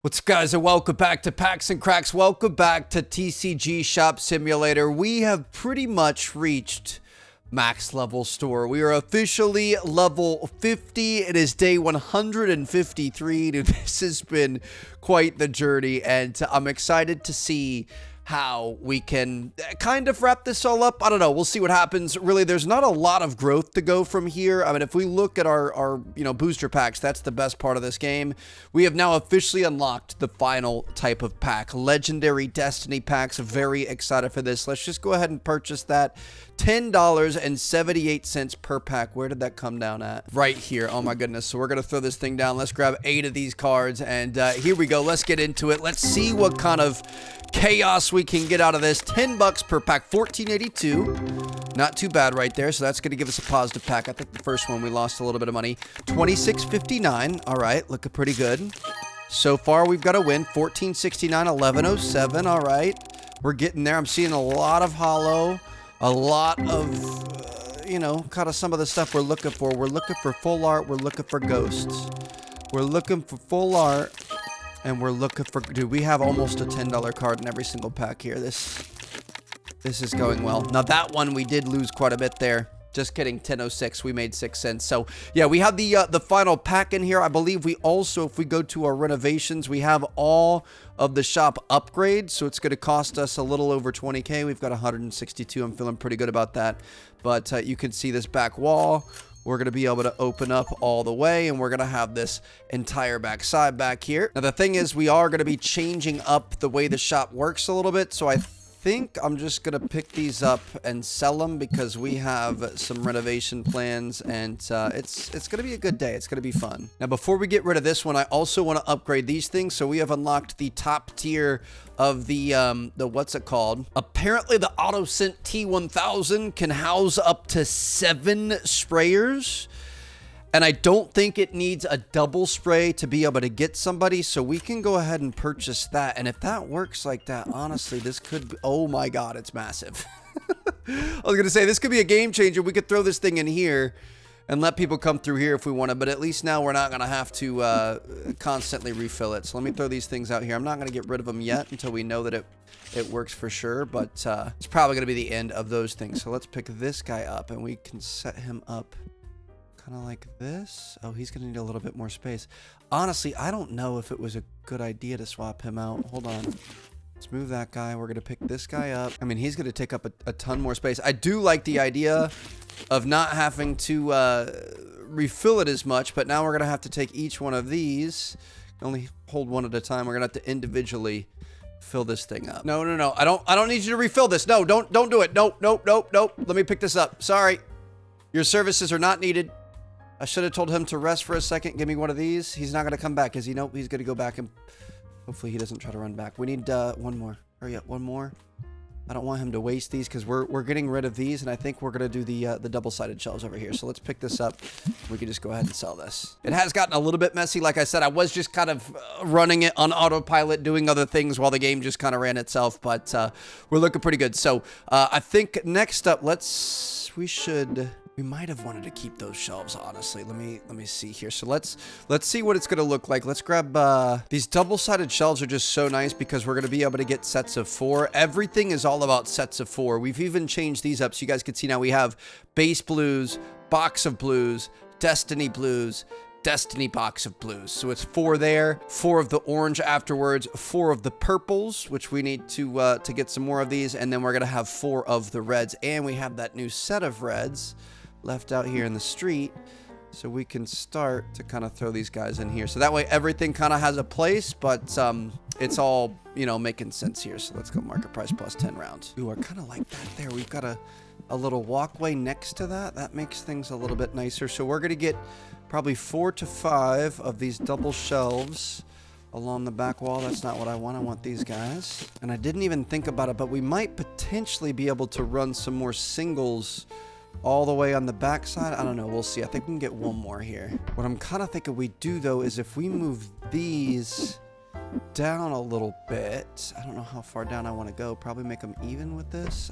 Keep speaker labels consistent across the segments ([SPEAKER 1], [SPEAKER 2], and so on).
[SPEAKER 1] What's up, guys, and welcome back to Packs and Cracks. Welcome back to TCG Shop Simulator. We have pretty much reached max level store. We are officially level 50. It is day 153. Dude, this has been quite the journey, and I'm excited to see how we can kind of wrap this all up. I don't know. We'll see what happens. Really, there's not a lot of growth to go from here. I mean, if we look at our booster packs, that's the best part of this game. We have now officially unlocked the final type of pack, legendary destiny packs. Very excited for this. Let's just go ahead and purchase that. $10.78 per pack. Where did that come down at? Right here. Oh my goodness. So we're going to throw this thing down. Let's grab 8 of these cards, and here we go. Let's get into it. Let's see what kind of chaos we can get out of this. 10 bucks per pack, $14.82. Not too bad right there. So that's going to give us a positive pack. I think the first one we lost a little bit of money. $26.59. All right, looking pretty good. So far we've got a win. $14.69, $11.07. All right, we're getting there. I'm seeing a lot of hollow, a lot of kind of some of the stuff we're looking for. We're looking for full art. We're looking for ghosts. We're looking for full art. And we're looking for, dude, we have almost a $10 card in every single pack here. This is going well. Now that one we did lose quite a bit there. Just kidding, 10.06. We made 6 cents. So yeah, we have the final pack in here. I believe we also, if we go to our renovations, we have all of the shop upgrades. So it's going to cost us a little over 20K. We've got 162. I'm feeling pretty good about that. But you can see this back wall. We're going to be able to open up all the way, and we're going to have this entire back side back here. Now, the thing is, we are going to be changing up the way the shop works a little bit, so I think I'm just going to pick these up and sell them because we have some renovation plans, and it's going to be a good day. It's going to be fun. Now, before we get rid of this one, I also want to upgrade these things. So we have unlocked the top tier of the what's it called? Apparently, the AutoScent T1000 can house up to 7 sprayers. And I don't think it needs a double spray to be able to get somebody, so we can go ahead and purchase that. And if that works like that, honestly, this could be, oh my God, it's massive. I was going to say, this could be a game changer. We could throw this thing in here and let people come through here if we wanted, but at least now we're not going to have to constantly refill it. So let me throw these things out here. I'm not going to get rid of them yet until we know that it works for sure, but it's probably going to be the end of those things. So let's pick this guy up, and we can set him up kind of like this. Oh, he's gonna need a little bit more space. Honestly, I don't know if it was a good idea to swap him out. Hold on. Let's move that guy. We're gonna pick this guy up. I mean, he's gonna take up a ton more space. I do like the idea of not having to refill it as much, but now we're gonna have to take each one of these. Only hold one at a time. We're gonna have to individually fill this thing up. No. I don't need you to refill this. No, don't do it. Nope. Let me pick this up. Sorry. Your services are not needed. I should have told him to rest for a second. Give me one of these. He's not going to come back, is he? Nope, he's going to go back, and hopefully he doesn't try to run back. We need one more. Hurry up, one more. I don't want him to waste these because we're getting rid of these, and I think we're going to do the double-sided shelves over here. So let's pick this up. We can just go ahead and sell this. It has gotten a little bit messy. Like I said, I was just kind of running it on autopilot, doing other things while the game just kind of ran itself, but we're looking pretty good. So I think next up, we might have wanted to keep those shelves, honestly. Let me see here. So let's see what it's going to look like. Let's grab these double-sided shelves are just so nice because we're going to be able to get sets of 4. Everything is all about sets of 4. We've even changed these up so you guys can see now we have base blues, box of blues, destiny blues, destiny box of blues. So it's 4 there, 4 of the orange afterwards, 4 of the purples, which we need to get some more of these, and then we're going to have 4 of the reds, and we have that new set of reds left out here in the street, so we can start to kind of throw these guys in here. So that way everything kind of has a place, but it's all, making sense here. So let's go market price plus 10 rounds. Ooh, I kind of like that there. We've got a little walkway next to that. That makes things a little bit nicer. So we're going to get probably 4 to 5 of these double shelves along the back wall. That's not what I want. I want these guys. And I didn't even think about it, but we might potentially be able to run some more singles all the way on the back side. I don't know. We'll see. I think we can get one more here. What I'm kind of thinking we do, though, is if we move these down a little bit. I don't know how far down I want to go. Probably make them even with this.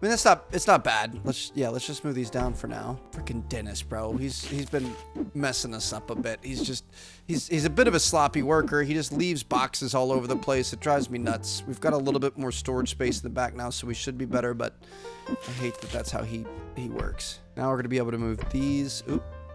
[SPEAKER 1] I mean, it's not bad. Let's just move these down for now. Freaking Dennis, bro. He's been messing us up a bit. He's a bit of a sloppy worker. He just leaves boxes all over the place. It drives me nuts. We've got a little bit more storage space in the back now, so we should be better, but I hate that that's how he works. Now we're gonna be able to move these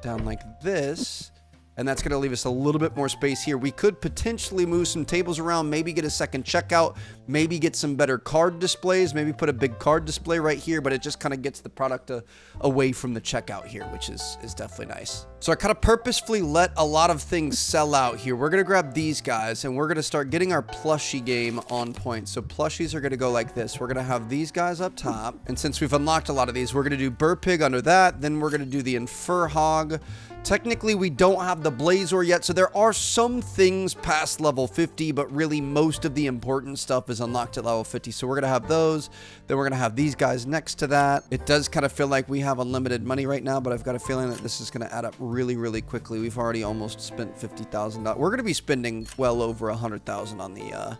[SPEAKER 1] down like this. And that's going to leave us a little bit more space here. We could potentially move some tables around, maybe get a second checkout, maybe get some better card displays, maybe put a big card display right here, but it just kind of gets the product away from the checkout here, which is definitely nice. So I kind of purposefully let a lot of things sell out here. We're going to grab these guys, and we're going to start getting our plushie game on point. So plushies are going to go like this. We're going to have these guys up top, and since we've unlocked a lot of these, we're going to do Burr Pig under that, then we're going to do the Infer Hog. Technically, we don't have the Blazor yet, so there are some things past level 50, but really most of the important stuff is unlocked at level 50. So we're going to have those. Then we're going to have these guys next to that. It does kind of feel like we have unlimited money right now, but I've got a feeling that this is going to add up really, really quickly. We've already almost spent $50,000. We're going to be spending well over $100,000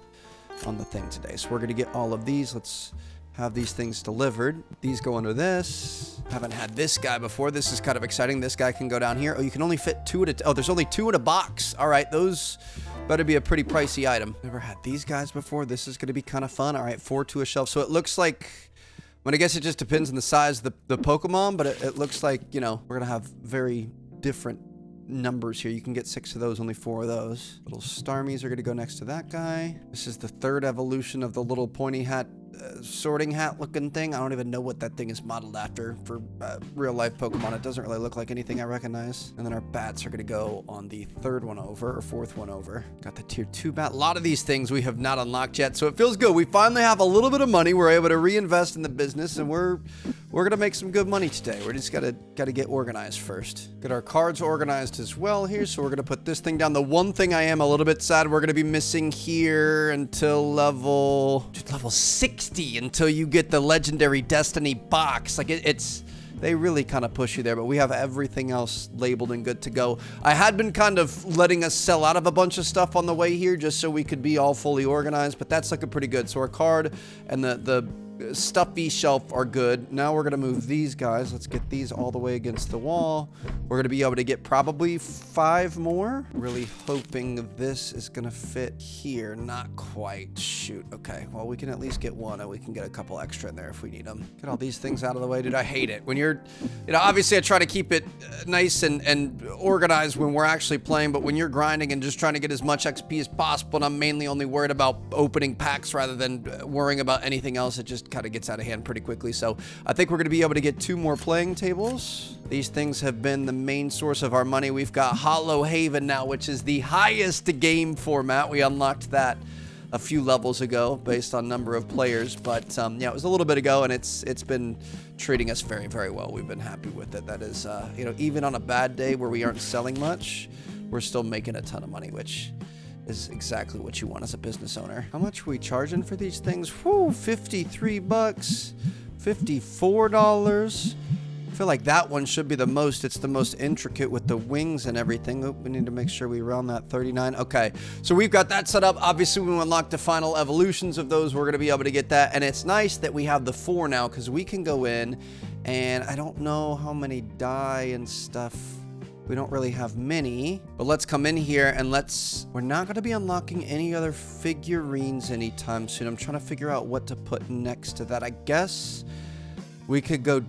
[SPEAKER 1] on the thing today. So we're going to get all of these. Let's have these things delivered. These go under this. Haven't had this guy before. This is kind of exciting. This guy can go down here. Oh, you can only fit two at a... Oh, there's only two in a box. All right, those better be a pretty pricey item. Never had these guys before. This is going to be kind of fun. All right, 4 to a shelf. So it looks like... I guess it just depends on the size of the Pokemon, but it looks like, you know, we're going to have very different numbers here. You can get 6 of those, only 4 of those. Little Starmies are going to go next to that guy. This is the 3rd evolution of the little pointy hat, sorting hat looking thing. I don't even know what that thing is modeled after for real life Pokemon. It doesn't really look like anything I recognize. And then our bats are going to go on the 3rd one over, or 4th one over. Got the tier 2 bat. A lot of these things we have not unlocked yet, so it feels good. We finally have a little bit of money. We're able to reinvest in the business, and we're going to make some good money today. We're just got to get organized first. Get our cards organized as well here. So we're going to put this thing down. The one thing I am a little bit sad we're going to be missing here until level 60, until you get the legendary Destiny box. Like they really kind of push you there, but we have everything else labeled and good to go. I had been kind of letting us sell out of a bunch of stuff on the way here just so we could be all fully organized, but that's looking pretty good. So our card and the stuffy shelf are good. Now we're going to move these guys. Let's get these all the way against the wall. We're going to be able to get probably 5 more. Really hoping this is going to fit here. Not quite. Shoot. Okay. Well, we can at least get 1, and we can get a couple extra in there if we need them. Get all these things out of the way. Dude, I hate it. When you're, obviously I try to keep it nice and organized when we're actually playing, but when you're grinding and just trying to get as much XP as possible, and I'm mainly only worried about opening packs rather than worrying about anything else, it just kind of gets out of hand pretty quickly. So I think we're going to be able to get 2 more playing tables. These things have been the main source of our money. We've got Hollow Haven now, which is the highest game format. We unlocked that a few levels ago based on number of players, but yeah, it was a little bit ago, and it's been treating us very, very well. We've been happy with it. That is, even on a bad day where we aren't selling much, we're still making a ton of money, which is exactly what you want as a business owner. How much are we charging for these things? Whew, 53 bucks, $54. I feel like that one should be the most. It's the most intricate with the wings and everything. Oh, we need to make sure we round that 39. Okay, so we've got that set up. Obviously, when we unlock the final evolutions of those, we're going to be able to get that. And it's nice that we have the 4 now, because we can go in, and I don't know how many die and stuff. We don't really have many, but let's come in here and we're not going to be unlocking any other figurines anytime soon. I'm trying to figure out what to put next to that. I guess we could go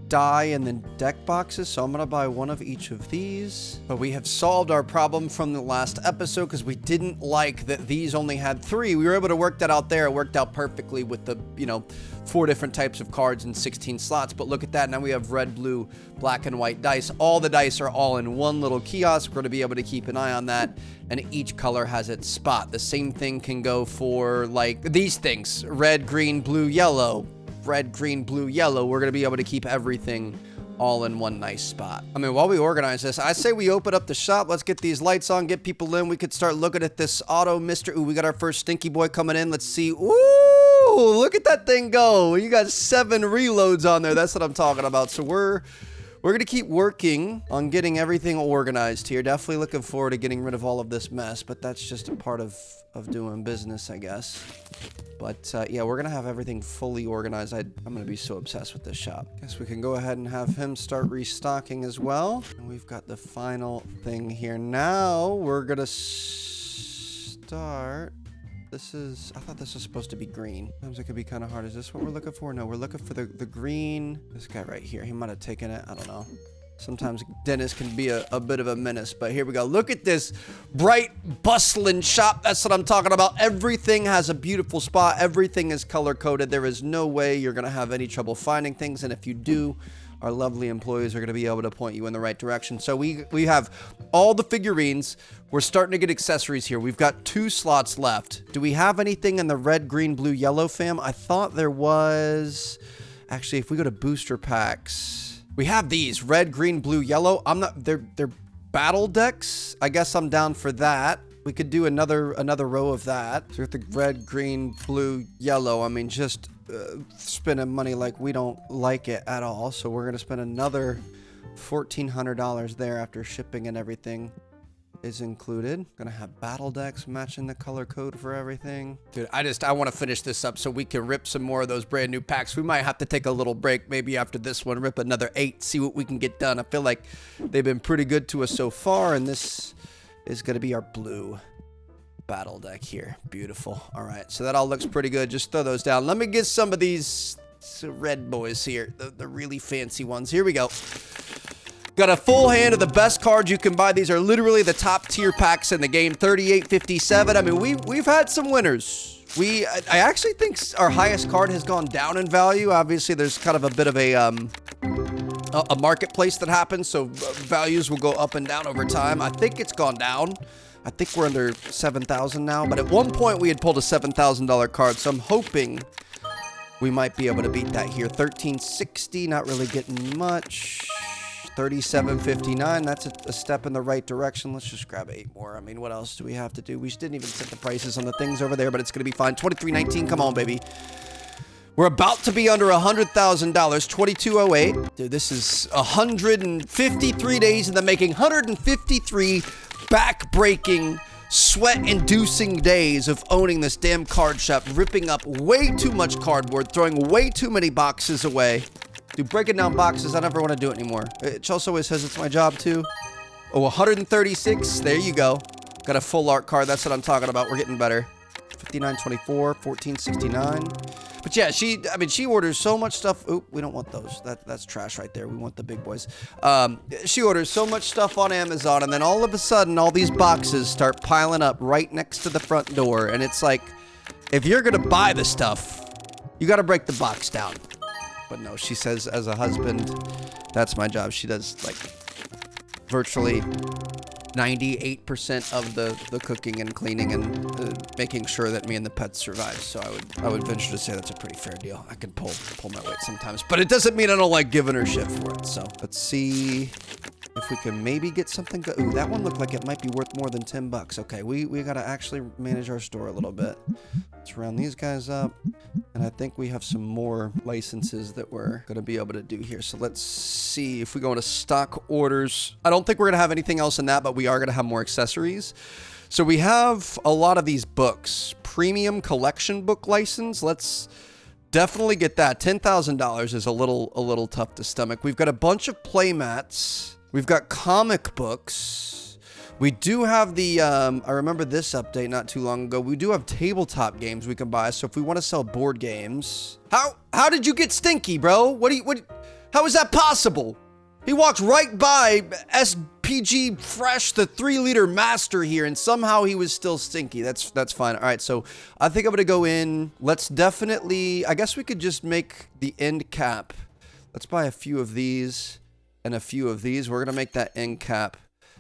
[SPEAKER 1] die and then deck boxes, so I'm gonna buy 1 of each of these. But we have solved our problem from the last episode, because we didn't like that these only had 3. We were able to work that out there. It worked out perfectly with the 4 different types of cards and 16 slots. But look at that, now we have red, blue, black, and white dice. All the dice are all in one little kiosk. We're gonna be able to keep an eye on that, and each color has its spot. The same thing can go for like these things: red, green, blue, yellow. Red, green, blue, yellow. We're going to be able to keep everything all in one nice spot. I mean, while we organize this, I say we open up the shop. Let's get these lights on, get people in. We could start looking at this auto Mr. Ooh, we got our first Stinky Boy coming in. Let's see. Ooh, look at that thing go. You got 7 reloads on there. That's what I'm talking about. So we're we're going to keep working on getting everything organized here. Definitely looking forward to getting rid of all of this mess, but that's just a part of doing business, I guess. But yeah, we're going to have everything fully organized. I'm going to be so obsessed with this shop. Guess we can go ahead and have him start restocking as well. And we've got the final thing here. Now we're going to start... I thought this was supposed to be green. Sometimes it could be kind of hard. Is this what we're looking for? No, we're looking for the green. This guy right here, he might have taken it. I don't know. Sometimes Dennis can be a bit of a menace, but here we go. Look at this bright, bustling shop. That's what I'm talking about. Everything has a beautiful spot. Everything is color-coded. There is no way you're going to have any trouble finding things, and if you do, our lovely employees are going to be able to point you in the right direction. So we have all the figurines. We're starting to get accessories here. We've got 2 slots left. Do we have anything in the red, green, blue, yellow fam? I thought there was... Actually, if we go to booster packs, we have these red, green, blue, yellow. They're battle decks. I guess I'm down for that. We could do another row of that. So with the red, green, blue, yellow, I mean, just spending money like we don't like it at all. So we're going to spend another $1,400 there after shipping and everything is included. Gonna have battle decks matching the color code for everything. Dude, I want to finish this up so we can rip some more of those brand new packs. We might have to take a little break maybe after this one, rip another 8, see what we can get done. I feel like they've been pretty good to us so far, and this is gonna be our blue battle deck here. Beautiful. All right, so that all looks pretty good. Just throw those down. Let me get some of these red boys here, the really fancy ones. Here we go. Got a full hand of the best cards you can buy. These are literally the top tier packs in the game. 38.57. I mean, we've had some winners. I actually think our highest card has gone down in value. Obviously, there's kind of a bit of a marketplace that happens, so values will go up and down over time. I think it's gone down. I think we're under 7,000 now, but at one point we had pulled a $7,000 card, so I'm hoping we might be able to beat that here. 1360, not really getting much. 37.59, that's a step in the right direction. Let's just grab 8 more. I mean, what else do we have to do? We didn't even set the prices on the things over there, but it's going to be fine. 23.19, come on, baby. We're about to be under $100,000. 22.08. Dude, this is 153 days in the making. 153 back-breaking, sweat-inducing days of owning this damn card shop, ripping up way too much cardboard, throwing way too many boxes away. Dude, breaking down boxes, I never want to do it anymore. Chelsea always says it's my job, too. Oh, 136. There you go. Got a full art card. That's what I'm talking about. We're getting better. 59.24, 14.69. But yeah, she orders so much stuff. Oop, we don't want those. That's trash right there. We want the big boys. She orders so much stuff on Amazon, and then all of a sudden, all these boxes start piling up right next to the front door. And it's like, if you're going to buy the stuff, you got to break the box down. But no, she says as a husband, that's my job. She does like virtually 98% of the cooking and cleaning and making sure that me and the pets survive. So I would venture to say that's a pretty fair deal. I can pull my weight sometimes, but it doesn't mean I don't like giving her shit for it. So let's see if we can maybe get something good. Ooh, that one looked like it might be worth more than $10. Okay, we got to actually manage our store a little bit. Let's round these guys up. And I think we have some more licenses that we're going to be able to do here. So let's see if we go into stock orders. I don't think we're going to have anything else in that, but we are going to have more accessories. So we have a lot of these books. Premium collection book license. Let's definitely get that. $10,000 is a little tough to stomach. We've got a bunch of play mats. We've got comic books. We do have the, I remember this update not too long ago. We do have tabletop games we can buy. So if we want to sell board games. How did you get stinky, bro? How is that possible? He walked right by SPG Fresh, the 3-liter master here, and somehow he was still stinky. That's fine. All right, so I think I'm going to go in. Let's definitely, I guess we could just make the end cap. Let's buy a few of these and a few of these. We're going to make that end cap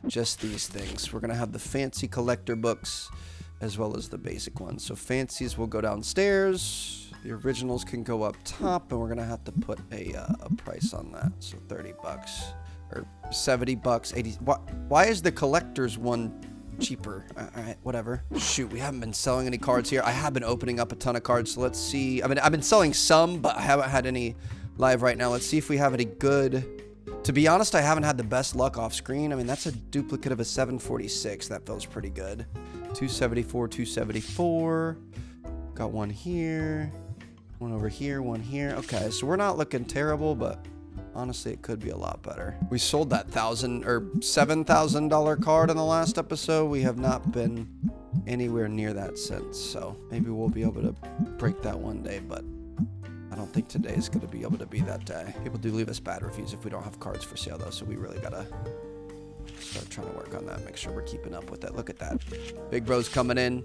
[SPEAKER 1] just these things. We're going to have the fancy collector books as well as the basic ones. So fancies will go downstairs. The originals can go up top, and we're going to have to put a price on that. So $30 or $70, 80. Why is the collector's one cheaper? All right, whatever. Shoot, we haven't been selling any cards here. I have been opening up a ton of cards, so let's see. I mean, I've been selling some, but I haven't had any live right now. Let's see if we have any good To be honest, I haven't had the best luck off screen. I mean, that's a duplicate of a 746. That feels pretty good. 274, 274. Got one here. One over here, one here. Okay, so we're not looking terrible, but honestly, it could be a lot better. We sold that $1,000 or $7,000 card in the last episode. We have not been anywhere near that since, so maybe we'll be able to break that one day, but I don't think today is going to be able to be that day. People do leave us bad reviews if we don't have cards for sale, though, so we really got to start trying to work on that, make sure we're keeping up with it. Look at that. Big Bro's coming in.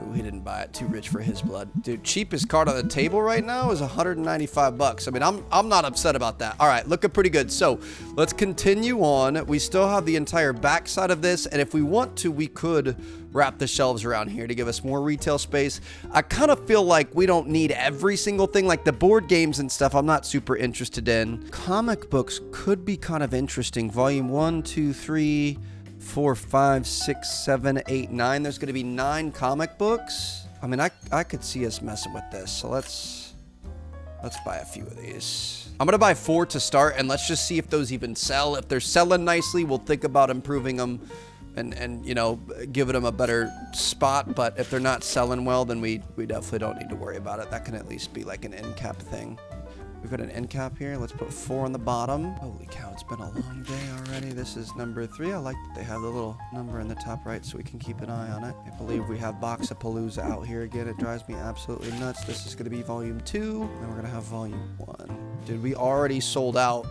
[SPEAKER 1] Ooh, he didn't buy it. Too rich for his blood. Dude, cheapest card on the table right now is 195 bucks. I mean, I'm not upset about that. All right, looking pretty good. So let's continue on. We still have the entire backside of this, and if we want to, we could wrap the shelves around here to give us more retail space. I kind of feel like we don't need every single thing, like the board games and stuff I'm not super interested in. Comic books could be kind of interesting. Volume 1, 2, 3, 4, 5, 6, 7, 8, 9. There's going to be 9 comic books. I mean, I could see us messing with this. So let's buy a few of these. I'm going to buy 4 to start, and let's just see if those even sell. If they're selling nicely, we'll think about improving them and you know, giving them a better spot. But if they're not selling well, then we definitely don't need to worry about it. That can at least be like an end cap thing. We've got an end cap here. Let's put 4 on the bottom. Holy cow, it's been a long day already. This is number 3. I like that they have the little number in the top right so we can keep an eye on it. I believe we have Boxapalooza out here again. It drives me absolutely nuts. This is going to be volume 2, and we're going to have volume 1. Dude, we already sold out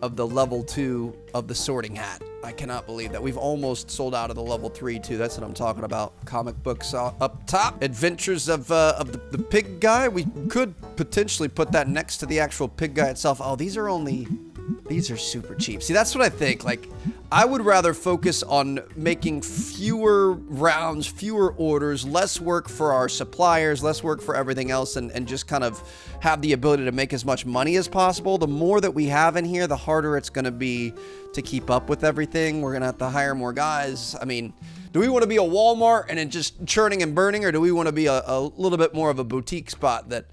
[SPEAKER 1] of the level 2 of the Sorting Hat. I cannot believe that. We've almost sold out of the level 3 too. That's what I'm talking about. Comic books up top. Adventures of the pig guy. We could potentially put that next to the actual pig guy itself. Oh, these are super cheap. See, that's what I think. Like, I would rather focus on making fewer rounds, fewer orders, less work for our suppliers, less work for everything else, and just kind of have the ability to make as much money as possible. The more that we have in here, the harder it's going to be to keep up with everything. We're going to have to hire more guys. I mean, do we want to be a Walmart and then just churning and burning, or do we want to be a little bit more of a boutique spot that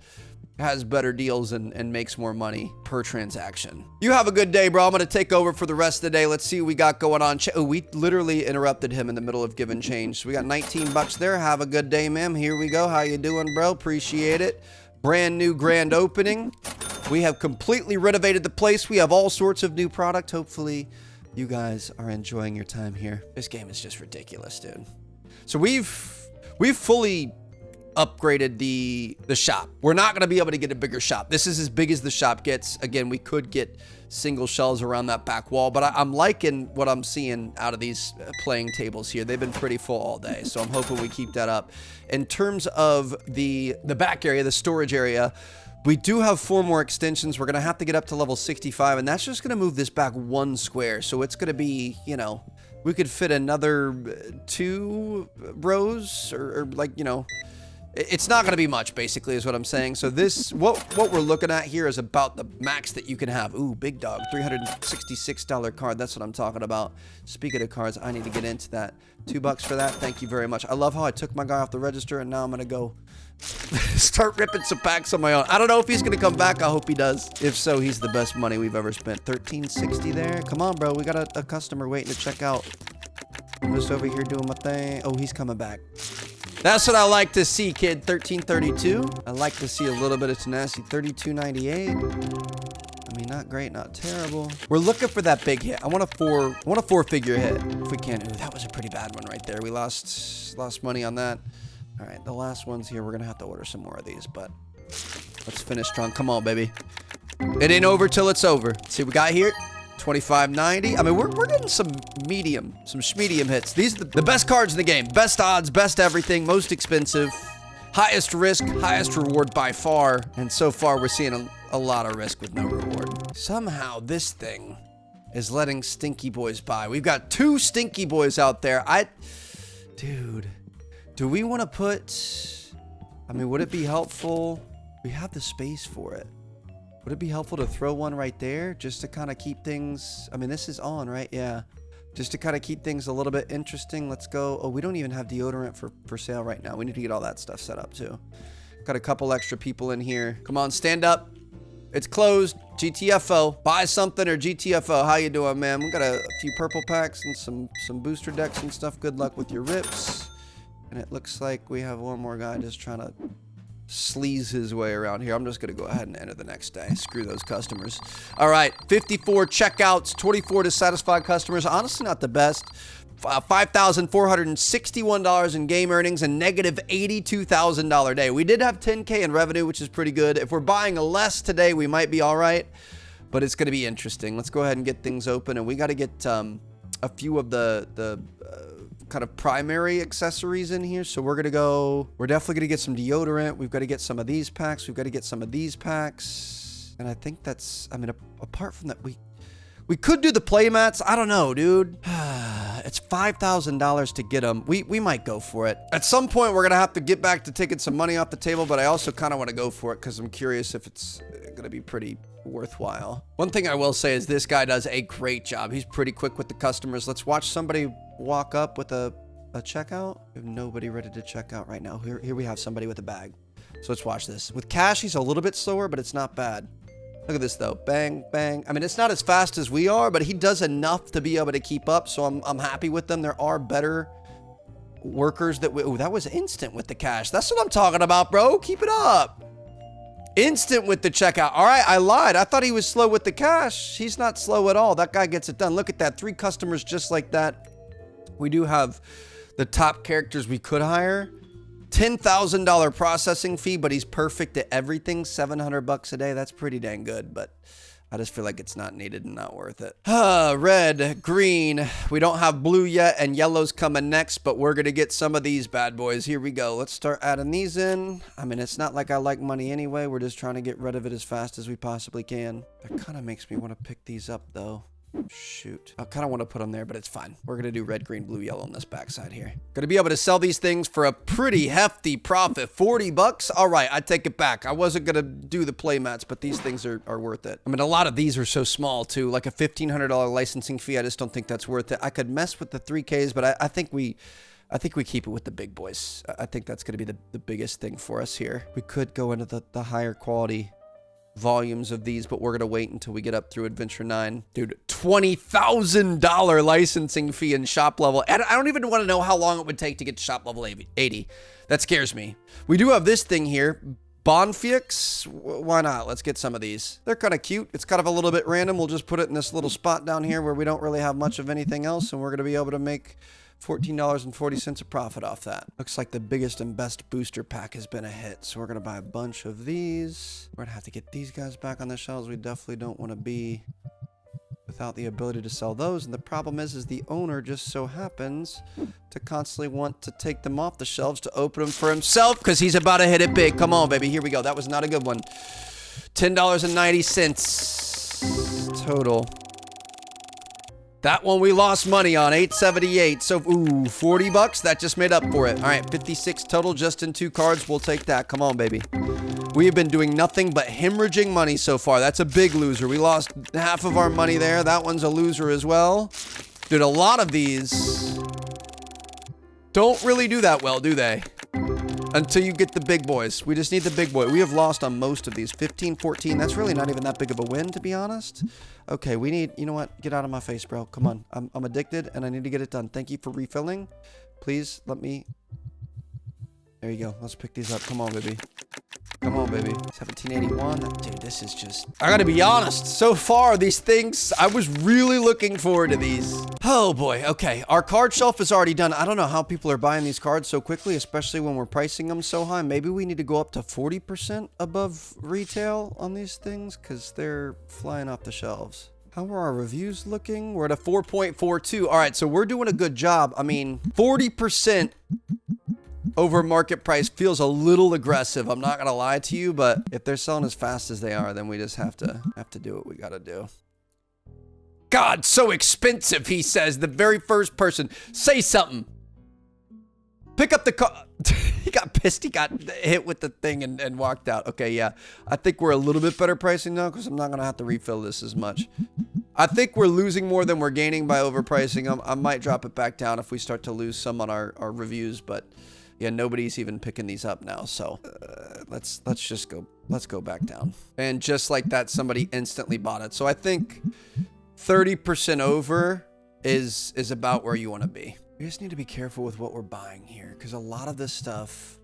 [SPEAKER 1] has better deals and makes more money per transaction? You have a good day, bro. I'm going to take over for the rest of the day. Let's see what we got going on. Oh, we literally interrupted him in the middle of giving change. So we got 19 bucks there. Have a good day, ma'am. Here we go. How you doing, bro? Appreciate it. Brand new grand opening. We have completely renovated the place. We have all sorts of new product. Hopefully you guys are enjoying your time here. This game is just ridiculous, dude. So we've fully upgraded the shop. We're not going to be able to get a bigger shop. This is as big as the shop gets. Again, we could get single shelves around that back wall, but I'm liking what I'm seeing out of these playing tables here. They've been pretty full all day, so I'm hoping we keep that up. In terms of the back area, the storage area, we do have 4 more extensions. We're going to have to get up to level 65, and that's just going to move this back 1 square. So it's going to be, you know, we could fit another 2 rows or like, you know, it's not going to be much, basically, is what I'm saying. So this, what we're looking at here is about the max that you can have. Ooh, big dog, $366 card. That's what I'm talking about. Speaking of cards, I need to get into that. $2 for that. Thank you very much. I love how I took my guy off the register, and now I'm going to go start ripping some packs on my own. I don't know if he's going to come back. I hope he does. If so, he's the best money we've ever spent. $13.60 there. Come on, bro. We got a customer waiting to check out. I'm just over here doing my thing. Oh, he's coming back. That's what I like to see, kid. $13.32. I like to see a little bit of tenacity. $32.98. I mean, not great, not terrible. We're looking for that big hit. I want a 4-figure hit if we can. Ooh, that was a pretty bad one right there. We lost money on that. All right, the last one's here. We're gonna have to order some more of these, but let's finish strong. Come on, baby. It ain't over till it's over. Let's see what we got here. $25.90. I mean, we're getting some schmedium hits. These are the best cards in the game. Best odds, best everything, most expensive, highest risk, highest reward by far. And so far, we're seeing a lot of risk with no reward. Somehow, this thing is letting Stinky Boys by. We've got 2 Stinky Boys out there. Dude, do we want to put... I mean, would it be helpful? We have the space for it. Would it be helpful to throw one right there just to kind of keep things... I mean, this is on, right? Yeah. Just to kind of keep things a little bit interesting. Let's go. Oh, we don't even have deodorant for sale right now. We need to get all that stuff set up too. Got a couple extra people in here. Come on, stand up. It's closed. GTFO. Buy something or GTFO. How you doing, man? We got a few purple packs and some booster decks and stuff. Good luck with your rips. And it looks like we have one more guy just trying to sleaze his way around here. I'm just going to go ahead and enter the next day. Screw those customers. All right, 54 checkouts, 24 dissatisfied customers. Honestly, not the best. $5,461 in game earnings and negative $82,000 day. We did have 10K in revenue, which is pretty good. If we're buying less today, we might be all right, but it's going to be interesting. Let's go ahead and get things open, and we got to get a few of the kind of primary accessories in here. So we're definitely going to get some deodorant. We've got to get some of these packs. We've got to get some of these packs. And I think that's, I mean, apart from that, we could do the play mats. I don't know, dude. It's $5,000 to get them. We might go for it. At some point, we're going to have to get back to taking some money off the table, but I also kind of want to go for it because I'm curious if it's going to be pretty worthwhile. One thing I will say is this guy does a great job. He's pretty quick with the customers. Let's watch somebody walk up with a checkout. We have nobody ready to check out right now. Here we have somebody with a bag. So let's watch this. With cash, he's a little bit slower, but it's not bad. Look at this though. Bang, bang. I mean, it's not as fast as we are, but he does enough to be able to keep up. So I'm happy with them. There are better workers that that was instant with the cash. That's what I'm talking about, bro. Keep it up. Instant with the checkout. All right, I lied. I thought he was slow with the cash. He's not slow at all. That guy gets it done. Look at that. 3 customers just like that. We do have the top characters we could hire. $10,000 processing fee, but he's perfect at everything. $700 a day. That's pretty dang good, but I just feel like it's not needed and not worth it. Red, green. We don't have blue yet, and yellow's coming next, but we're going to get some of these bad boys. Here we go. Let's start adding these in. I mean, it's not like I like money anyway. We're just trying to get rid of it as fast as we possibly can. That kind of makes me want to pick these up, though. Shoot. I kind of want to put them there, but it's fine. We're going to do red, green, blue, yellow on this backside here. Going to be able to sell these things for a pretty hefty profit. $40? All right, I take it back. I wasn't going to do the play mats, but these things are worth it. I mean, a lot of these are so small, too. Like a $1,500 licensing fee, I just don't think that's worth it. I could mess with the 3Ks, but I think we keep it with the big boys. I think that's going to be the biggest thing for us here. We could go into the higher quality volumes of these, but we're going to wait until we get up through Adventure 9. Dude, $20,000 licensing fee in shop level. And I don't even want to know how long it would take to get to shop level 80. That scares me. We do have this thing here. Bonfix. Why not? Let's get some of these. They're kind of cute. It's kind of a little bit random. We'll just put it in this little spot down here where we don't really have much of anything else, and we're going to be able to make $14.40 of profit off that. Looks like the biggest and best booster pack has been a hit. So we're going to buy a bunch of these. We're going to have to get these guys back on the shelves. We definitely don't want to be without the ability to sell those. And the problem is the owner just so happens to constantly want to take them off the shelves to open them for himself because he's about to hit it big. Come on, baby. Here we go. That was not a good one. $10.90 total. That one we lost money on, $8.78. So, ooh, $40. That just made up for it. All right, 56 total just in 2 cards. We'll take that. Come on, baby. We have been doing nothing but hemorrhaging money so far. That's a big loser. We lost half of our money there. That one's a loser as well. Dude, a lot of these don't really do that well, do they? Until you get the big boys. We just need the big boy. We have lost on most of these. 15, 14. That's really not even that big of a win, to be honest. Okay, we need... You know what? Get out of my face, bro. Come on. I'm addicted, and I need to get it done. Thank you for refilling. Please, let me... There you go. Let's pick these up. Come on, baby. Come on, baby. 1781. Dude, this is just... I gotta be honest. So far, these things... I was really looking forward to these. Oh, boy. Okay. Our card shelf is already done. I don't know how people are buying these cards so quickly, especially when we're pricing them so high. Maybe we need to go up to 40% above retail on these things because they're flying off the shelves. How are our reviews looking? We're at a 4.42. All right, so we're doing a good job. I mean, 40% over market price feels a little aggressive. I'm not gonna lie to you, but if they're selling as fast as they are, then we just have to do what we gotta do. God, so expensive, he says. The very first person. Say something. Pick up the car. He got pissed. He got hit with the thing and walked out. Okay, yeah. I think we're a little bit better pricing now because I'm not gonna have to refill this as much. I think we're losing more than we're gaining by overpricing them. I might drop it back down if we start to lose some on our reviews, but Yeah, nobody's even picking these up now. So let's go back down. And just like that, somebody instantly bought it. So I think 30% over is about where you want to be. We just need to be careful with what we're buying here, because a lot of this stuff,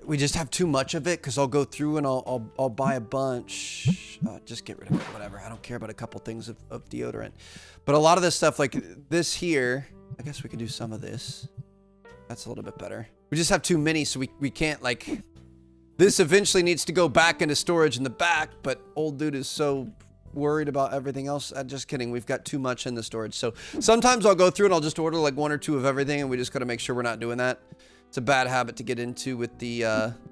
[SPEAKER 1] we just have too much of it. Because I'll go through and I'll buy a bunch. Just get rid of it, whatever. I don't care about a couple things of deodorant. But a lot of this stuff, like this here, I guess we could do some of this. That's a little bit better. We just have too many, so we can't, like... This eventually needs to go back into storage in the back, but old dude is so worried about everything else. Just kidding. We've got too much in the storage. So sometimes I'll go through and I'll just order like 1 or 2 of everything, and we just got to make sure we're not doing that. It's a bad habit to get into with the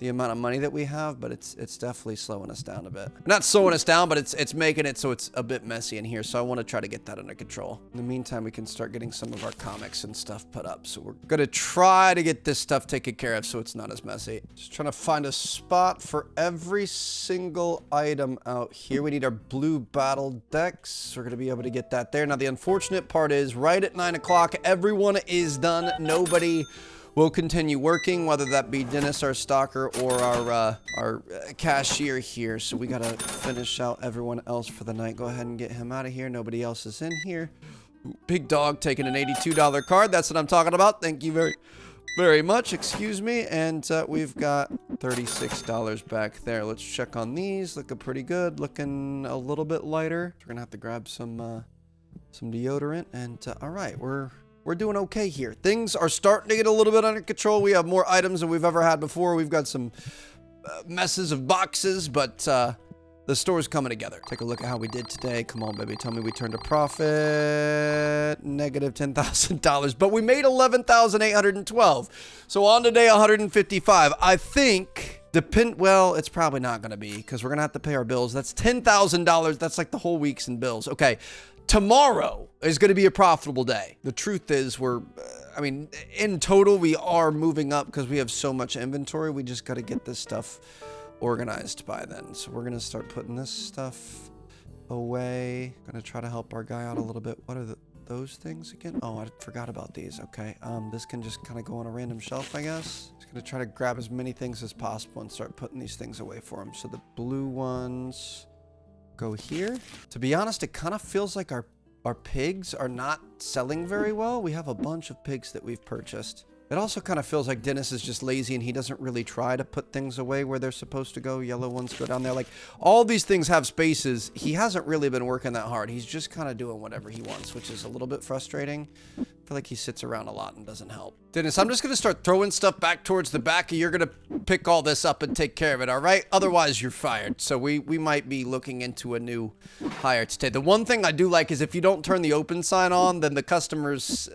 [SPEAKER 1] amount of money that we have, but it's definitely slowing us down a bit. Not slowing us down, but it's making it so it's a bit messy in here. So I want to try to get that under control. In the meantime, we can start getting some of our comics and stuff put up. So we're gonna try to get this stuff taken care of so it's not as messy. Just trying to find a spot for every single item out here. We need our blue battle decks. We're gonna be able to get that there. Now the unfortunate part is right at 9 o'clock, everyone is done. Nobody will continue working, whether that be Dennis, our stocker, or our cashier here. So we gotta finish out everyone else for the night. Go ahead and get him out of here. Nobody else is in here. Big dog taking an $82 card. That's what I'm talking about. Thank you very, very much. Excuse me. And we've got $36 back there. Let's check on these. Looking pretty good. Looking a little bit lighter. We're gonna have to grab some deodorant. And all right, we're doing okay here. Things are starting to get a little bit under control. We have more items than we've ever had before. We've got some messes of boxes, but the store's coming together. Take a look at how we did today. Come on, baby. Tell me we turned a profit. Negative $10,000, but we made $11,812. So on today, $155. I think well, it's probably not going to be, because we're going to have to pay our bills. That's $10,000. That's like the whole week's in bills. Okay. Tomorrow is going to be a profitable day. The truth is I mean, in total, we are moving up because we have so much inventory. We just got to get this stuff organized by then. So we're going to start putting this stuff away. Going to try to help our guy out a little bit. What are those things again? Oh, I forgot about these. Okay. This can just kind of go on a random shelf, I guess. Just going to try to grab as many things as possible and start putting these things away for him. So the blue ones go here. To be honest, it kind of feels like our pigs are not selling very well. We have a bunch of pigs that we've purchased. It also kind of feels like Dennis is just lazy and he doesn't really try to put things away where they're supposed to go. Yellow ones go down there. Like, all these things have spaces. He hasn't really been working that hard. He's just kind of doing whatever he wants, which is a little bit frustrating. I feel like he sits around a lot and doesn't help. Dennis, I'm just going to start throwing stuff back towards the back, and you're going to pick all this up and take care of it, all right? Otherwise, you're fired. So we might be looking into a new hire today. The one thing I do like is if you don't turn the open sign on, then the customers...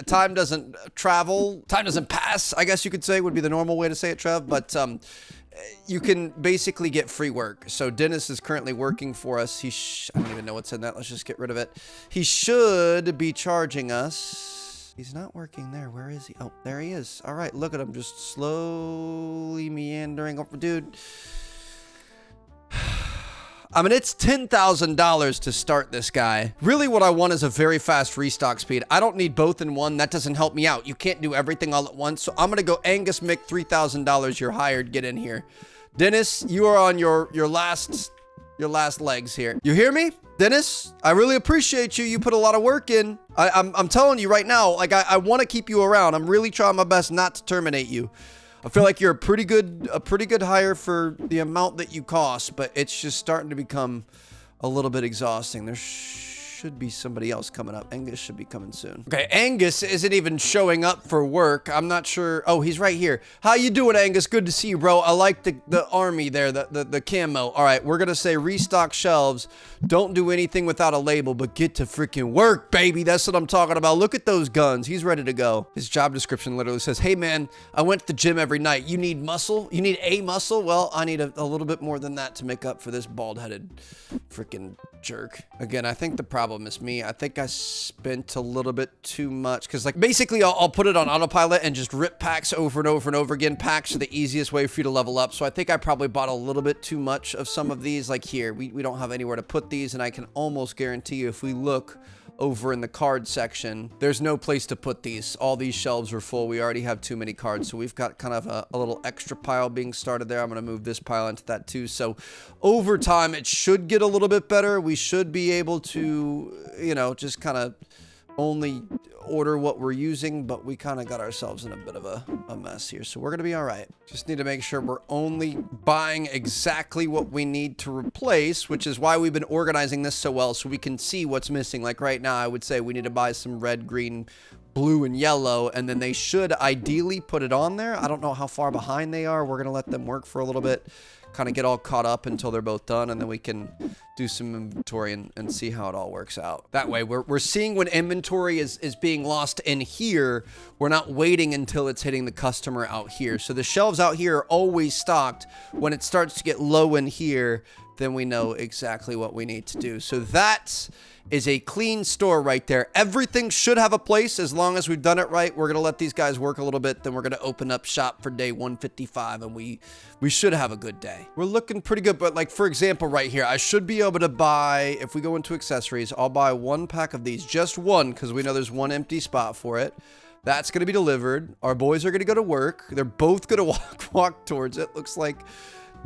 [SPEAKER 1] time doesn't travel. Time doesn't pass, I guess you could say, would be the normal way to say it, Trev. But you can basically get free work. So Dennis is currently working for us. I don't even know what's in that. Let's just get rid of it. He should be charging us. He's not working there. Where is he? Oh, there he is. All right, look at him just slowly meandering over. Dude. I mean, it's $10,000 to start this guy. Really, what I want is a very fast restock speed. I don't need both in one. That doesn't help me out. You can't do everything all at once. So I'm going to go Angus Mick, $3,000. You're hired. Get in here. Dennis, you are on your last legs here. You hear me? Dennis, I really appreciate you. You put a lot of work in. I'm telling you right now, like, I want to keep you around. I'm really trying my best not to terminate you. I feel like you're a pretty good hire for the amount that you cost, but it's just starting to become a little bit exhausting. There should be somebody else coming up. Angus should be coming soon. Okay, Angus isn't even showing up for work. I'm not sure. Oh, he's right here. How you doing, Angus? Good to see you, bro. I like the army there, the camo. All right, we're gonna say restock shelves. Don't do anything without a label, but get to freaking work, baby. That's what I'm talking about. Look at those guns. He's ready to go. His job description literally says, hey, man, I went to the gym every night. You need muscle? You need a muscle? Well, I need a little bit more than that to make up for this bald-headed freaking jerk. Again, I think the problem is me. I think I spent a little bit too much because, like, basically I'll put it on autopilot and just rip packs over and over and over again. Packs are the easiest way for you to level up. So I think I probably bought a little bit too much of some of these. Like here, we don't have anywhere to put these, and I can almost guarantee you if we look over in the card section, there's no place to put these. All these shelves are full. We already have too many cards. So we've got kind of a little extra pile being started there. I'm going to move this pile into that too. So over time, it should get a little bit better. We should be able to, you know, just kind of only order what we're using, but we kind of got ourselves in a bit of a mess here. So we're going to be all right. Just need to make sure we're only buying exactly what we need to replace, which is why we've been organizing this so well, so we can see what's missing. Like right now, I would say we need to buy some red, green, blue, and yellow, and then they should ideally put it on there. I don't know how far behind they are. We're going to let them work for a little bit, kind of get all caught up until they're both done, and then we can do some inventory and see how it all works out. That way, we're seeing when inventory is being lost in here. We're not waiting until it's hitting the customer out here. So the shelves out here are always stocked. When it starts to get low in here, then we know exactly what we need to do. So that is a clean store right there. Everything should have a place as long as we've done it right. We're going to let these guys work a little bit. Then we're going to open up shop for day 155, and we should have a good day. We're looking pretty good, but like, for example, right here, I should be able to buy, if we go into accessories, I'll buy 1 pack of these, just 1, because we know there's 1 empty spot for it. That's going to be delivered. Our boys are going to go to work. They're both going to walk towards it. Looks like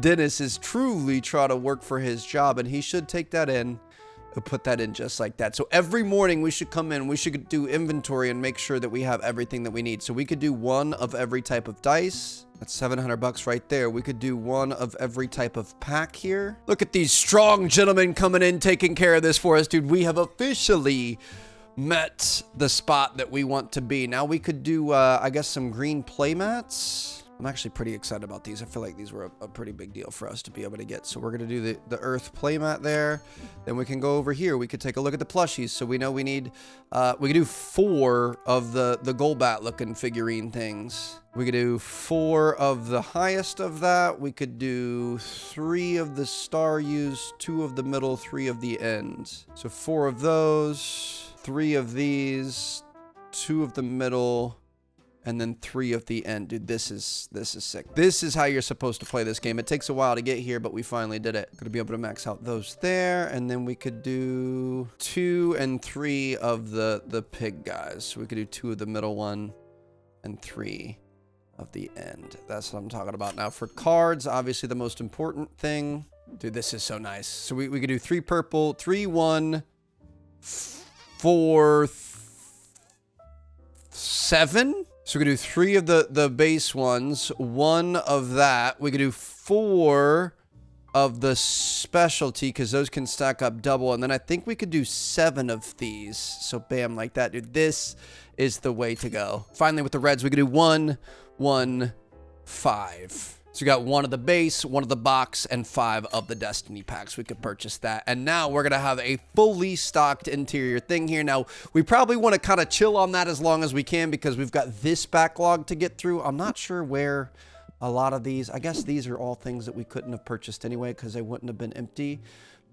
[SPEAKER 1] Dennis is truly trying to work for his job, and he should take that in and put that in just like that. So every morning we should come in, we should do inventory and make sure that we have everything that we need. So we could do 1 of every type of dice. That's 700 bucks right there. We could do 1 of every type of pack here. Look at these strong gentlemen coming in, taking care of this for us, dude. We have officially met the spot that we want to be. Now we could do, I guess, some green play mats. I'm actually pretty excited about these. I feel like these were a pretty big deal for us to be able to get. So we're going to do the earth playmat there. Then we can go over here. We could take a look at the plushies. So we know we need, we could do 4 of the Golbat looking figurine things. We could do 4 of the highest of that. We could do 3 of the star use, 2 of the middle, 3 of the end. So 4 of those, 3 of these, 2 of the middle, and then 3 of the end. Dude, this is sick. This is how you're supposed to play this game. It takes a while to get here, but we finally did it. Gonna be able to max out those there, and then we could do 2 and 3 of the pig guys. So we could do 2 of the middle one and 3 of the end. That's what I'm talking about. Now for cards, obviously the most important thing. Dude, this is so nice. So we could do 3 purple, 3, 1, 4, 7. So we could do 3 of the base ones, 1 of that. We could do 4 of the specialty, because those can stack up double. And then I think we could do 7 of these. So bam, like that, dude. This is the way to go. Finally, with the reds, we could do 1, 1, 5. So we got 1 of the base, 1 of the box, and 5 of the Destiny packs. We could purchase that. And now we're going to have a fully stocked interior thing here. Now, we probably want to kind of chill on that as long as we can, because we've got this backlog to get through. I'm not sure where a lot of these, I guess these are all things that we couldn't have purchased anyway, because they wouldn't have been empty.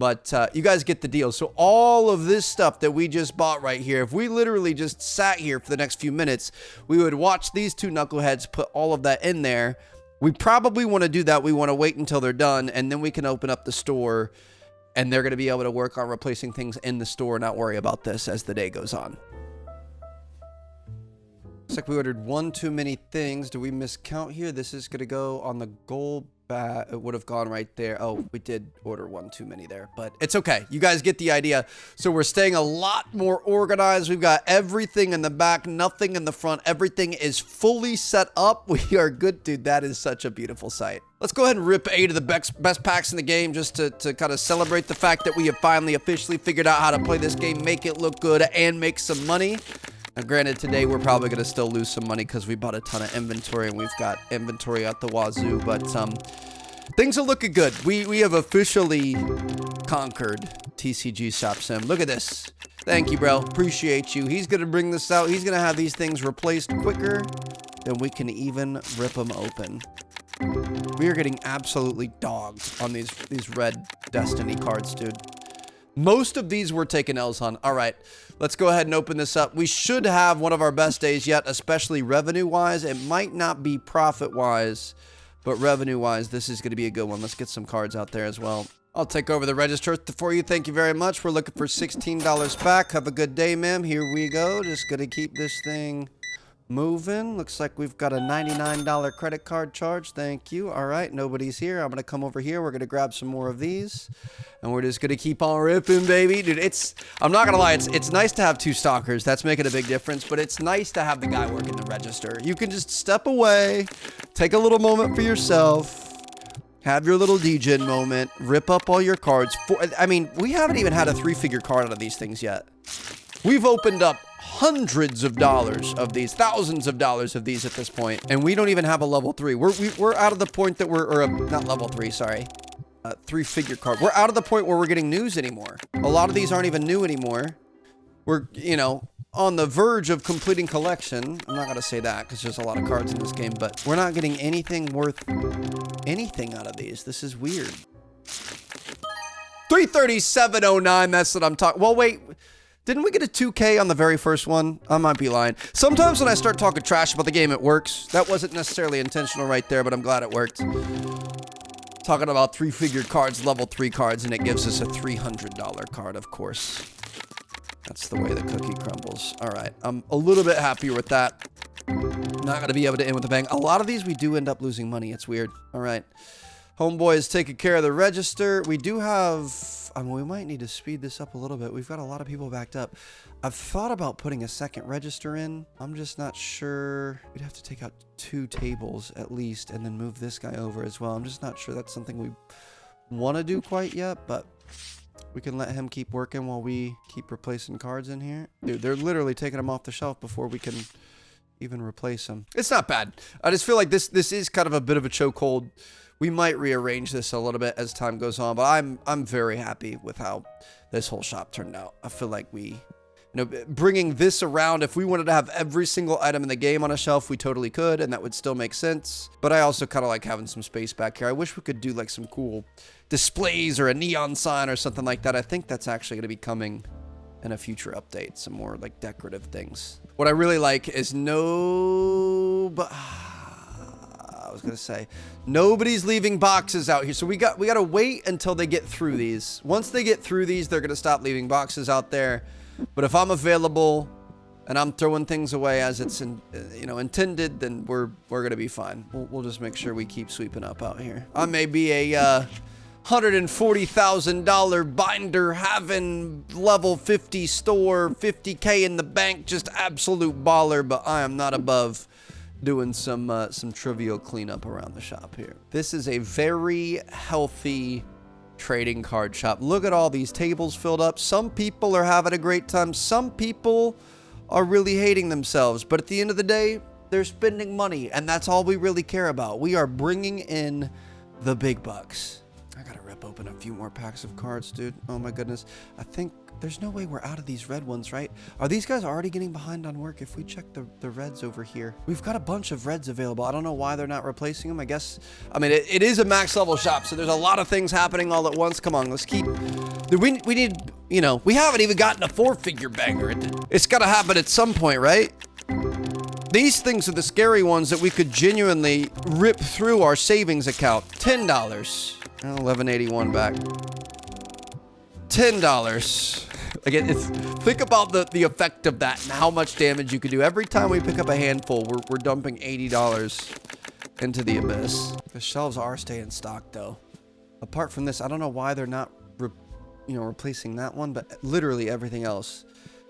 [SPEAKER 1] But you guys get the deal. So all of this stuff that we just bought right here, if we literally just sat here for the next few minutes, we would watch these 2 knuckleheads put all of that in there. We probably want to do that. We want to wait until they're done, and then we can open up the store, and they're going to be able to work on replacing things in the store, not worry about this as the day goes on. Looks like we ordered 1 too many things. Do we miscount here? This is going to go on the gold bat. It would have gone right there. Oh, we did order 1 too many there, but it's okay. You guys get the idea. So we're staying a lot more organized. We've got everything in the back, nothing in the front. Everything is fully set up. We are good, dude. That is such a beautiful sight. Let's go ahead and rip 8 of the best packs in the game, just to kind of celebrate the fact that we have finally officially figured out how to play this game, make it look good, and make some money. Now, granted, today we're probably going to still lose some money because we bought a ton of inventory, and we've got inventory at the wazoo, but things are looking good. We have officially conquered TCG Shop Sim. Look at this. Thank you, bro. Appreciate you. He's going to bring this out. He's going to have these things replaced quicker than we can even rip them open. We are getting absolutely dogged on these red Destiny cards, dude. Most of these were taking L's on. All right, let's go ahead and open this up. We should have one of our best days yet, especially revenue-wise. It might not be profit-wise, but revenue-wise, this is going to be a good one. Let's get some cards out there as well. I'll take over the register for you. Thank you very much. We're looking for $16 back. Have a good day, ma'am. Here we go. Just gonna keep this thing moving. Looks like we've got a $99 credit card charge. Thank you. All right, nobody's here. I'm gonna come over here. We're gonna grab some more of these, and we're just gonna keep on ripping, baby. Dude, I'm not gonna lie, it's nice to have two stalkers. That's making a big difference, but it's nice to have the guy working the register. You can just step away, take a little moment for yourself, have your little degen moment, rip up all your cards. I mean, we haven't even had a 3-figure card out of these things yet. We've opened up hundreds of dollars of these, thousands of dollars of these at this point, and we don't even have a level 3. We're out of the point that not level 3, sorry. 3-figure card. We're out of the point where we're getting news anymore. A lot of these aren't even new anymore. We're, on the verge of completing collection. I'm not going to say that because there's a lot of cards in this game, but we're not getting anything worth anything out of these. This is weird. 337.09, that's what I'm talking. Well, wait. Didn't we get a 2K on the very first one? I might be lying. Sometimes when I start talking trash about the game, it works. That wasn't necessarily intentional right there, but I'm glad it worked. Talking about 3-figure cards, level 3 cards, and it gives us a $300 card, of course. That's the way the cookie crumbles. All right, I'm a little bit happier with that. Not going to be able to end with a bang. A lot of these, we do end up losing money. It's weird. All right. Homeboy is taking care of the register. We do have... we might need to speed this up a little bit. We've got a lot of people backed up. I've thought about putting a second register in. I'm just not sure. We'd have to take out 2 tables at least and then move this guy over as well. I'm just not sure that's something we want to do quite yet, but we can let him keep working while we keep replacing cards in here. Dude, they're literally taking them off the shelf before we can even replace them. It's not bad. I just feel like this is kind of a bit of a chokehold. We might rearrange this a little bit as time goes on, but I'm very happy with how this whole shop turned out. I feel like bringing this around, if we wanted to have every single item in the game on a shelf, we totally could, and that would still make sense. But I also kind of like having some space back here. I wish we could do like some cool displays or a neon sign or something like that. I think that's actually going to be coming in a future update, some more like decorative things. What I really like is nobody's leaving boxes out here. So we got to wait until they get through these. Once they get through these, they're going to stop leaving boxes out there. But if I'm available and I'm throwing things away as it's intended, then we're going to be fine. We'll just make sure we keep sweeping up out here. I may be a $140,000 binder having level 50 store, 50K in the bank, just absolute baller, but I am not above doing some trivial cleanup around the shop here. This is a very healthy trading card shop. Look at all these tables filled up. Some people are having a great time. Some people are really hating themselves. But at the end of the day, they're spending money, and that's all we really care about. We are bringing in the big bucks. I gotta rip open a few more packs of cards, dude. Oh my goodness. I think there's no way we're out of these red ones, right? Are these guys already getting behind on work? If we check the reds over here, we've got a bunch of reds available. I don't know why they're not replacing them. It is a max level shop, so there's a lot of things happening all at once. Come on, let's keep... We need, we haven't even gotten a 4-figure banger. It's gotta happen at some point, right? These things are the scary ones that we could genuinely rip through our savings account. $10. $11.81 back. $10. Again, think about the effect of that and how much damage you can do. Every time we pick up a handful, we're dumping $80 into the abyss. The shelves are staying stocked, though. Apart from this, I don't know why they're not, replacing that one, but literally everything else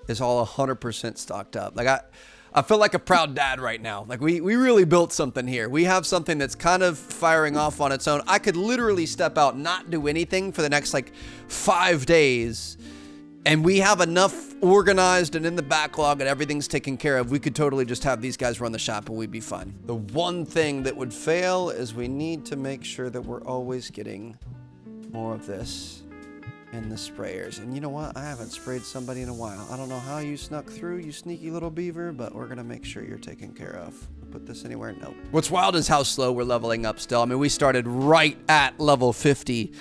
[SPEAKER 1] is all 100% stocked up. Like I feel like a proud dad right now. Like we really built something here. We have something that's kind of firing off on its own. I could literally step out, not do anything for the next 5 days, and we have enough organized and in the backlog and everything's taken care of. We could totally just have these guys run the shop and we'd be fine. The one thing that would fail is we need to make sure that we're always getting more of this in the sprayers. And you know what? I haven't sprayed somebody in a while. I don't know how you snuck through, you sneaky little beaver, but we're gonna make sure you're taken care of. Put this anywhere? Nope. What's wild is how slow we're leveling up still. I mean, we started right at level 50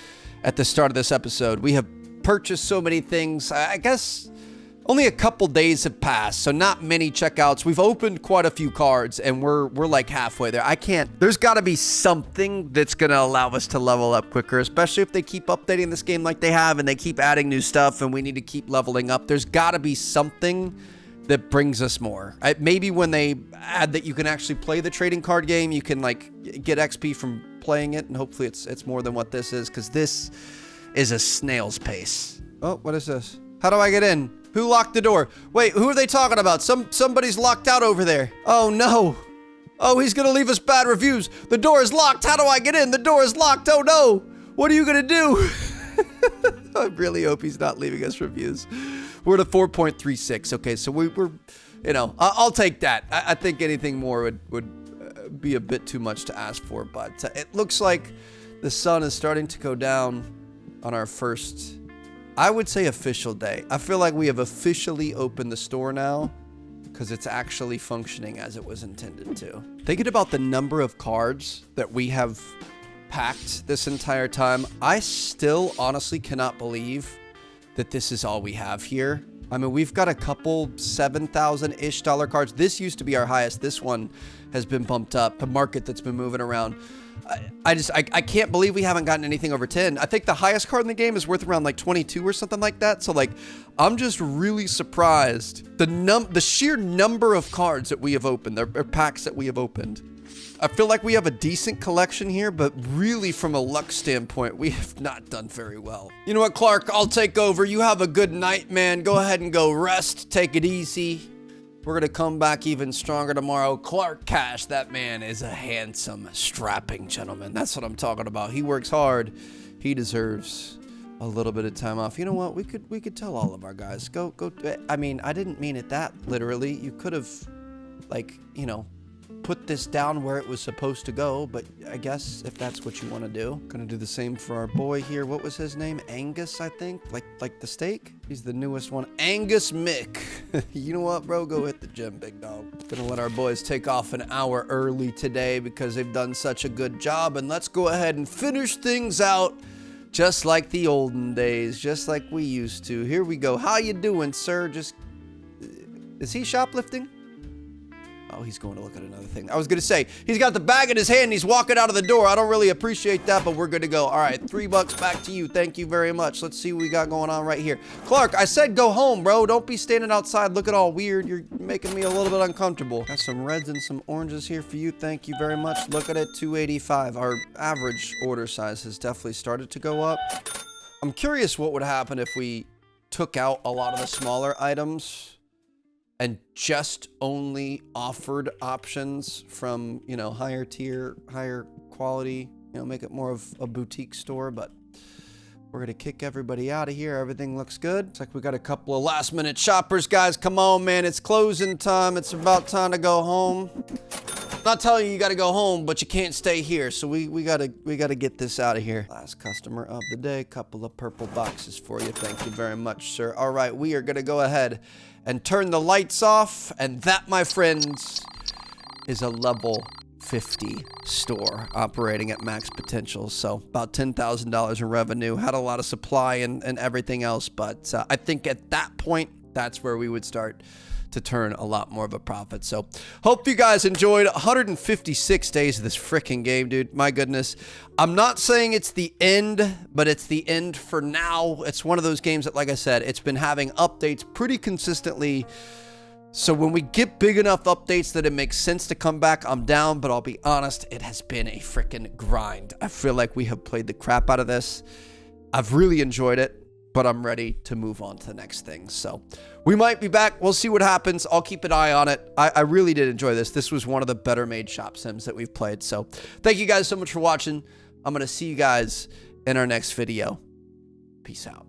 [SPEAKER 1] at the start of this episode. We have purchased so many things. I guess Only a couple days have passed, so not many checkouts. We've opened quite a few cards, and we're like halfway there. There's got to be something that's going to allow us to level up quicker, especially if they keep updating this game like they have, and they keep adding new stuff, and we need to keep leveling up. There's got to be something that brings us more. Maybe when they add that you can actually play the trading card game, you can like get XP from playing it, and hopefully it's more than what this is, because this is a snail's pace. Oh, what is this? How do I get in? Who locked the door? Wait, who are they talking about? Somebody's locked out over there. Oh no. Oh, he's gonna leave us bad reviews. The door is locked. How do I get in? The door is locked. Oh no. What are you gonna do? I really hope he's not leaving us reviews. We're at a 4.36. Okay, so we're, you know, I'll take that. I think anything more would be a bit too much to ask for, but it looks like the sun is starting to go down on our first, I would say, official day. I feel like we have officially opened the store now because it's actually functioning as it was intended to. Thinking about the number of cards that we have packed this entire time, I still honestly cannot believe that this is all we have here. I mean, we've got a couple 7,000-ish dollar cards. This used to be our highest. This one has been bumped up. The market that's been moving around. I can't believe we haven't gotten anything over 10. I think the highest card in the game is worth around like 22 or something like that. So like, I'm just really surprised. The sheer number of cards that we have opened, or packs that we have opened. I feel like we have a decent collection here, but really from a luck standpoint, we have not done very well. You know what, Clark? I'll take over. You have a good night, man. Go ahead and go rest. Take it easy. We're going to come back even stronger tomorrow. Clark Cash, that man is a handsome, strapping gentleman. That's what I'm talking about. He works hard. He deserves a little bit of time off. You know what? We could tell all of our guys, go. I mean, I didn't mean it that literally. You could have, like, you know, put this down where it was supposed to go, but I guess if that's what you want to do. Gonna do the same for our boy here. What was his name? Angus, I think? Like the steak? He's the newest one. Angus Mick. You know what, bro? Go hit the gym, big dog. Gonna let our boys take off an hour early today because they've done such a good job, and let's go ahead and finish things out just like the olden days, just like we used to. Here we go. How you doing, sir? Is he shoplifting? Oh, he's going to look at another thing. I was going to say, he's got the bag in his hand and he's walking out of the door. I don't really appreciate that, but we're good to go. All right, $3 back to you. Thank you very much. Let's see what we got going on right here. Clark, I said go home, bro. Don't be standing outside looking all weird. You're making me a little bit uncomfortable. Got some reds and some oranges here for you. Thank you very much. Look at it, $2.85. Our average order size has definitely started to go up. I'm curious what would happen if we took out a lot of the smaller items and just only offered options from, you know, higher tier, higher quality, you know, make it more of a boutique store. But we're going to kick everybody out of here. Everything looks good. Looks like we got a couple of last minute shoppers, guys. Come on, man. It's closing time. It's about time to go home. I'm not telling you got to go home, but you can't stay here. So we gotta get this out of here. Last customer of the day. Couple of purple boxes for you. Thank you very much, sir. All right, we are going to go ahead and turn the lights off, and that, my friends, is a level 50 store operating at max potential. So about $10,000 in revenue, had a lot of supply and everything else, but I think at that point, that's where we would start to turn a lot more of a profit. So hope you guys enjoyed 156 days of this freaking game, dude. My goodness. I'm not saying it's the end, but it's the end for now. It's one of those games that, like I said, it's been having updates pretty consistently. So when we get big enough updates that it makes sense to come back, I'm down, but I'll be honest, it has been a freaking grind. I feel like we have played the crap out of this. I've really enjoyed it, but I'm ready to move on to the next thing. So we might be back. We'll see what happens. I'll keep an eye on it. I really did enjoy this. This was one of the better made shop sims that we've played. So thank you guys so much for watching. I'm going to see you guys in our next video. Peace out.